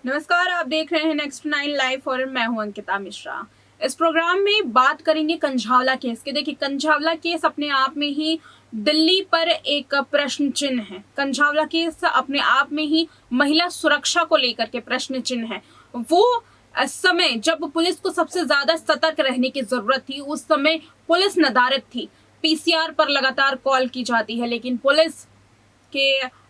नमस्कार, आप देख रहे हैं नेक्स्ट 9 लाइव और मैं हूं अंकिता मिश्रा। इस प्रोग्राम में बात करेंगे कंझावला केस के। देखिए, कंझावला केस अपने आप में ही दिल्ली पर एक प्रश्न चिन्ह है। कंझावला केस अपने आप में ही महिला सुरक्षा को लेकर के प्रश्न चिन्ह है। वो समय जब पुलिस को सबसे ज्यादा सतर्क रहने की जरूरत थी, उस समय पुलिस नदारद थी। पीसीआर पर लगातार कॉल की जाती है, लेकिन पुलिस के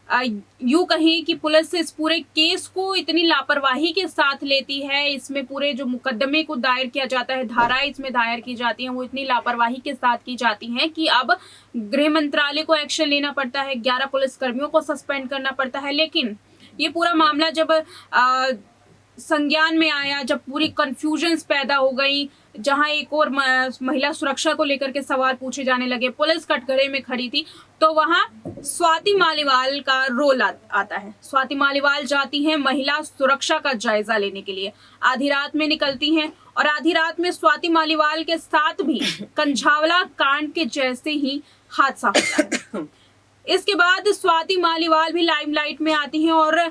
यूं कहें कि पुलिस इस पूरे केस को इतनी लापरवाही के साथ लेती है। इसमें पूरे जो मुकदमे को दायर किया जाता है, धाराएं इसमें दायर की जाती हैं, वो इतनी लापरवाही के साथ की जाती हैं कि अब गृह मंत्रालय को एक्शन लेना पड़ता है, 11 पुलिस कर्मियों को सस्पेंड करना पड़ता है। लेकिन ये पूरा मामला जब संज्ञान में आया, जब पूरी कंफ्यूजन्स पैदा हो गई, जहां एक और महिला सुरक्षा को लेकर के सवाल पूछे जाने लगे, पुलिस कटघरे में खड़ी थी, तो वहां स्वाति मालीवाल का रोल आता है। स्वाति मालीवाल जाती हैं महिला सुरक्षा का जायजा लेने के लिए, आधी रात में निकलती हैं और आधी रात में स्वाति मालीवाल के साथ भी कंझावला कांड के जैसे ही हादसा होता है। इसके बाद स्वाति मालीवाल भी लाइमलाइट में आती हैं और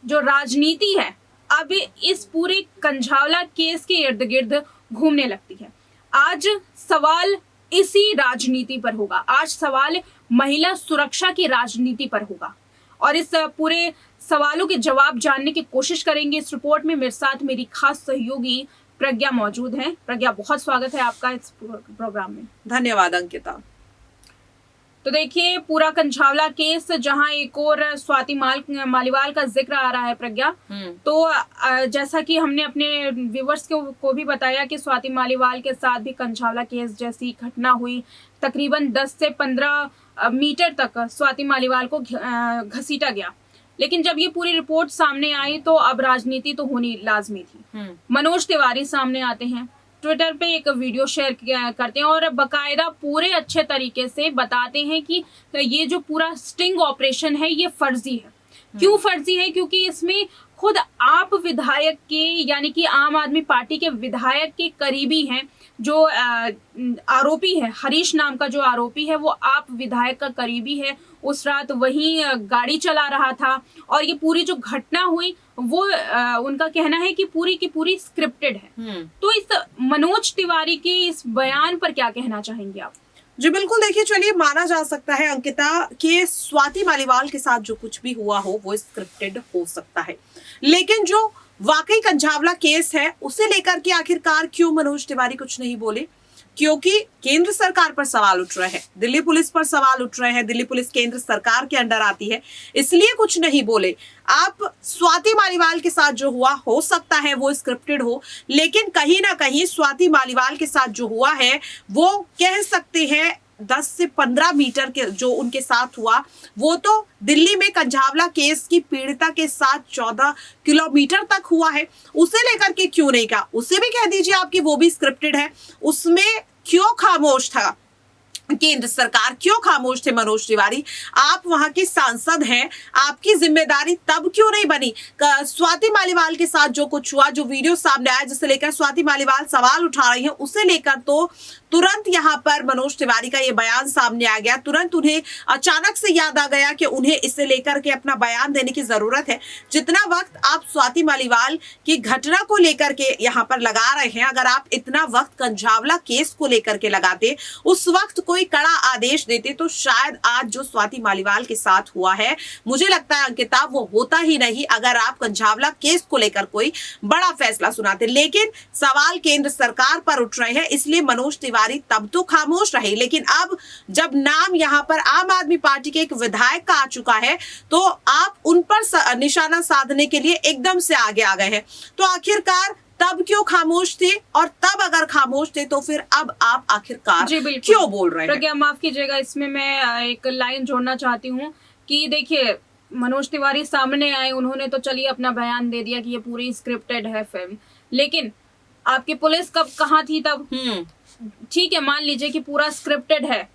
जो राजनीति है अब इस पूरे कंझावला केस के इर्द गिर्द घूमने लगती है। आज सवाल इसी राजनीति पर होगा, आज सवाल महिला सुरक्षा की राजनीति पर होगा और इस पूरे सवालों के जवाब जानने की कोशिश करेंगे। इस रिपोर्ट में मेरे साथ मेरी खास सहयोगी प्रज्ञा मौजूद हैं। प्रज्ञा, बहुत स्वागत है आपका इस प्रोग्राम में। धन्यवाद अंकिता। तो देखिए, पूरा कंझावला केस जहां एक और स्वाति मालीवाल का जिक्र आ रहा है प्रज्ञा, तो जैसा कि हमने अपने व्यूवर्स को भी बताया कि स्वाति मालीवाल के साथ भी कंझावला केस जैसी घटना हुई। तकरीबन 10 से 15 मीटर तक स्वाति मालीवाल को घसीटा गया। लेकिन जब ये पूरी रिपोर्ट सामने आई तो अब राजनीति तो होनी लाजमी थी। मनोज तिवारी सामने आते हैं, ट्विटर पे एक वीडियो शेयर करते हैं और बकायदा पूरे अच्छे तरीके से बताते हैं कि ये जो पूरा स्टिंग ऑपरेशन है ये फर्जी है। क्यों फर्जी है? क्योंकि इसमें खुद आप विधायक के, यानी कि आम आदमी पार्टी के विधायक के करीबी हैं, जो आरोपी है, हरीश नाम का जो आरोपी है वो आप विधायक का करीबी है। उस रात वही गाड़ी चला रहा था और ये पूरी जो घटना हुई वो उनका कहना है कि पूरी की पूरी स्क्रिप्टेड है। तो इस मनोज तिवारी के इस बयान पर क्या कहना चाहेंगे आप? जी बिल्कुल, देखिए, चलिए माना जा सकता है अंकिता कि स्वाति मालीवाल के साथ जो कुछ भी हुआ हो वो स्क्रिप्टेड हो सकता है, लेकिन जो वाकई कंझावला केस है उसे लेकर के आखिरकार क्यों मनोज तिवारी कुछ नहीं बोले? क्योंकि केंद्र सरकार पर सवाल उठ रहे हैं, दिल्ली पुलिस पर सवाल उठ रहे हैं, दिल्ली पुलिस केंद्र सरकार के अंडर आती है, इसलिए कुछ नहीं बोले। आप स्वाति मालीवाल के साथ जो हुआ हो सकता है वो स्क्रिप्टेड हो, लेकिन कहीं ना कहीं स्वाति मालीवाल के साथ जो हुआ है वो कह सकते हैं 10 से 15 मीटर के जो उनके साथ हुआ वो तो दिल्ली में कंझावला केस की पीड़िता के साथ 14 किलोमीटर तक हुआ है। उसे लेकर के क्यों नहीं कहा? उसे भी कह दीजिए आपकी वो भी स्क्रिप्टेड है। उसमें क्यों खामोश था केंद्र सरकार? क्यों खामोश थे मनोज तिवारी? आप वहां के सांसद हैं, आपकी जिम्मेदारी तब क्यों नहीं बनी? स्वाति मालीवाल के साथ जो कुछ हुआ, जो वीडियो सामने आया जिसे लेकर स्वाति मालीवाल सवाल उठा रही है, उसे लेकर तो तुरंत यहाँ पर मनोज तिवारी का ये बयान सामने आ गया। तुरंत उन्हें अचानक से याद आ गया कि उन्हें इसे लेकर के अपना बयान देने की जरूरत है। जितना वक्त आप स्वाति मालीवाल की घटना को लेकर के यहाँ पर लगा रहे हैं, अगर आप इतना वक्त कंझावला केस को लेकर के लगाते, उस वक्त कोई कड़ा आदेश देते, तो शायद आज जो स्वाति मालीवाल के साथ हुआ है, मुझे लगता है अंकिता, वो होता ही नहीं अगर आप कंझावला केस को लेकर कोई बड़ा फैसला सुनाते। लेकिन सवाल केंद्र सरकार पर उठ रहे हैं, इसलिए मनोज तिवारी तब तो खामोश रहे। लेकिन अब जब नाम यहाँ पर आम आदमी पार्टी के एक विधायक का आ चुका है तो आप उन पर निशाना साधने के लिए एकदम से आगे आ गए हैं। तो आखिरकार तब क्यों खामोश थे, और तब अगर खामोश थे तो फिर अब आप आखिरकार क्यों बोल रहे हैं? प्रज्ञा, माफ कीजिएगा, इसमें मैं एक लाइन जोड़ना चाहती हूँ कि देखिए, मनोज तिवारी सामने आए, उन्होंने तो चलिए अपना बयान दे दिया कि ये पूरी स्क्रिप्टेड है फिल्म, लेकिन आपकी पुलिस कब कहाँ थी तब? ठीक है, मान लीजिए कि पूरा स्क्रिप्टेड है,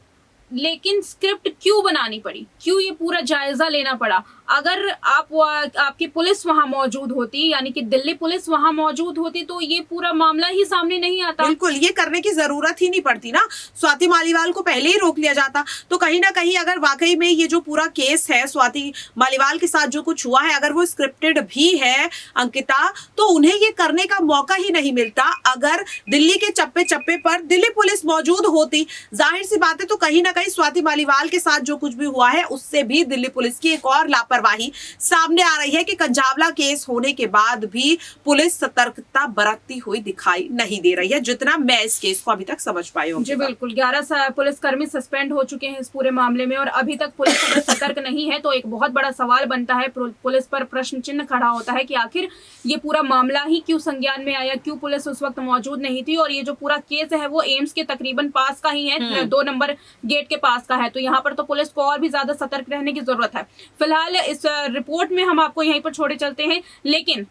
लेकिन स्क्रिप्ट क्यों बनानी पड़ी, क्यों ये पूरा जायजा लेना पड़ा? अगर आपकी पुलिस वहां मौजूद होती, यानी कि दिल्ली पुलिस वहां मौजूद होती, तो ये पूरा मामला ही सामने नहीं आता। बिल्कुल, ये करने की जरूरत ही नहीं पड़ती ना, स्वाति मालीवाल को पहले ही रोक लिया जाता। तो कहीं ना कहीं अगर वाकई में ये जो पूरा केस है स्वाति मालीवाल के साथ जो कुछ हुआ है, अगर वो स्क्रिप्टेड भी है अंकिता, तो उन्हें ये करने का मौका ही नहीं मिलता। अगर दिल्ली के चप्पे चप्पे पर दिल्ली पुलिस मौजूद होती, जाहिर सी बात है, तो कहीं ना कहीं स्वाति मालीवाल के साथ जो कुछ भी हुआ है उससे भी दिल्ली पुलिस की एक और लापरवाही सामने आ रही है कि कंझावला केस होने के बाद भी पुलिस सतर्कता बरतती हुई दिखाई नहीं दे रही है, जितना मैं इस केस को अभी तक समझ पाई हूँ। जी बिल्कुल, 11 पुलिसकर्मी सस्पेंड हो चुके हैं इस पूरे मामले में, और अभी तक पुलिस अगर सतर्क नहीं है तो एक बहुत बड़ा सवाल बनता है, पुलिस पर प्रश्न चिन्ह खड़ा होता है कि आखिर ये पूरा मामला ही क्यों संज्ञान में आया, क्यों पुलिस उस वक्त मौजूद नहीं थी। और ये जो पूरा केस है वो एम्स के तकरीबन पास का ही है, 2 नंबर गेट के पास का है, तो यहाँ पर तो पुलिस को और भी ज्यादा सतर्क रहने की जरूरत है। फिलहाल इस रिपोर्ट में हम आपको यहीं पर छोड़े चलते हैं, लेकिन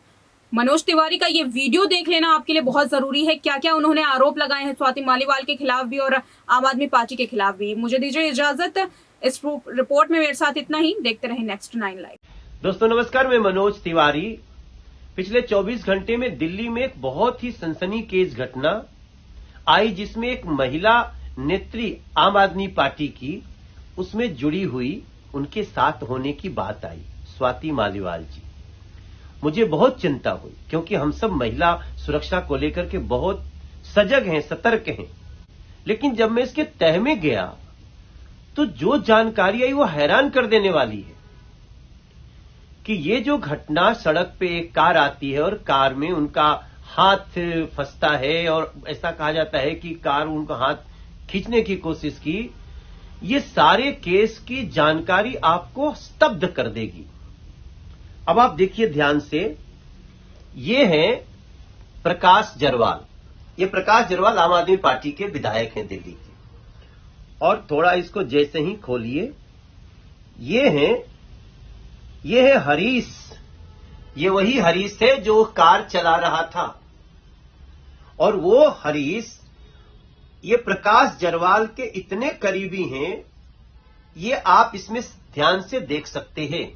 मनोज तिवारी का ये वीडियो देख लेना आपके लिए बहुत जरूरी है। क्या क्या उन्होंने आरोप लगाए हैं स्वाति मालीवाल के खिलाफ भी और आम आदमी पार्टी के खिलाफ भी। मुझे दीजिए इजाजत, इस रिपोर्ट में मेरे साथ इतना ही। देखते रहें नेक्स्ट 9 लाइव। दोस्तों नमस्कार, मैं मनोज तिवारी। पिछले 24 घंटे में दिल्ली में एक बहुत ही सनसनीखेज घटना आई, जिसमें एक महिला नेत्री आम आदमी पार्टी की, उसमें जुड़ी हुई उनके साथ होने की बात आई, स्वाति मालीवाल जी। मुझे बहुत चिंता हुई, क्योंकि हम सब महिला सुरक्षा को लेकर के बहुत सजग हैं, सतर्क हैं। लेकिन जब मैं इसके तह में गया तो जो जानकारी आई वो हैरान कर देने वाली है कि ये जो घटना, सड़क पे एक कार आती है और कार में उनका हाथ फंसता है, और ऐसा कहा जाता है कि कार उनका हाथ खींचने की कोशिश की। ये सारे केस की जानकारी आपको स्तब्ध कर देगी। अब आप देखिए ध्यान से, ये हैं प्रकाश जरवाल। ये प्रकाश जरवाल आम आदमी पार्टी के विधायक हैं दिल्ली के। और थोड़ा इसको जैसे ही खोलिए, ये है हरीश। ये वही हरीश है जो कार चला रहा था, और वो हरीश ये प्रकाश जरवाल के इतने करीबी हैं, ये आप इसमें ध्यान से देख सकते हैं।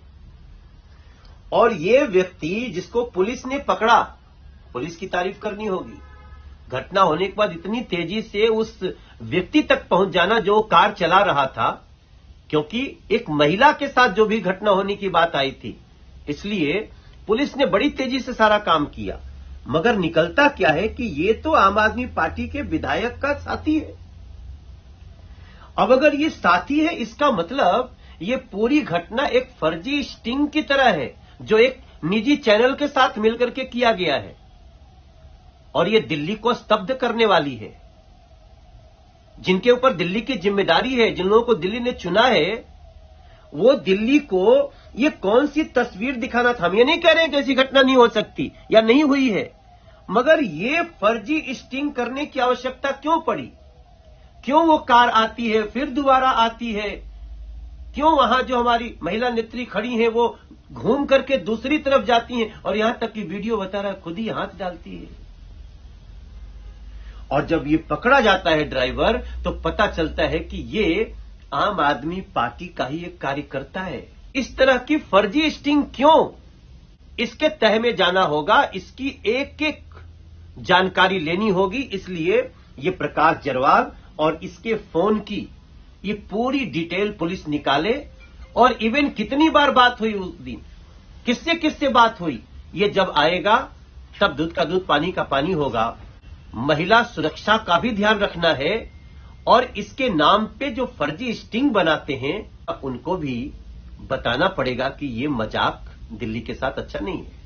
और ये व्यक्ति जिसको पुलिस ने पकड़ा, पुलिस की तारीफ करनी होगी। घटना होने के बाद इतनी तेजी से उस व्यक्ति तक पहुंच जाना जो कार चला रहा था, क्योंकि एक महिला के साथ जो भी घटना होने की बात आई थी, इसलिए पुलिस ने बड़ी तेजी से सारा काम किया। मगर निकलता क्या है कि ये तो आम आदमी पार्टी के विधायक का साथी है। अब अगर ये साथी है, इसका मतलब ये पूरी घटना एक फर्जी स्टिंग की तरह है, जो एक निजी चैनल के साथ मिलकर के किया गया है, और ये दिल्ली को स्तब्ध करने वाली है। जिनके ऊपर दिल्ली की जिम्मेदारी है, जिन लोगों को दिल्ली ने चुना है, वो दिल्ली को ये कौन सी तस्वीर दिखाना था। हम ये नहीं कह रहे हैं कि ऐसी घटना नहीं हो सकती या नहीं हुई है, मगर ये फर्जी स्टिंग करने की आवश्यकता क्यों पड़ी? क्यों वो कार आती है फिर दोबारा आती है? क्यों वहां जो हमारी महिला नेत्री खड़ी हैं वो घूम करके दूसरी तरफ जाती हैं, और यहां तक कि वीडियो बता रहा है खुद ही हाथ डालती है। और जब ये पकड़ा जाता है ड्राइवर, तो पता चलता है कि ये आम आदमी पार्टी का ही एक कार्यकर्ता है। इस तरह की फर्जी स्टिंग क्यों? इसके तह में जाना होगा, इसकी एक एक जानकारी लेनी होगी। इसलिए ये प्रकाश जरवाल और इसके फोन की ये पूरी डिटेल पुलिस निकाले, और इवन कितनी बार बात हुई उस दिन, किससे किससे बात हुई, ये जब आएगा तब दूध का दूध पानी का पानी होगा। महिला सुरक्षा का भी ध्यान रखना है, और इसके नाम पे जो फर्जी स्टिंग बनाते हैं उनको भी बताना पड़ेगा कि ये मजाक दिल्ली के साथ अच्छा नहीं है।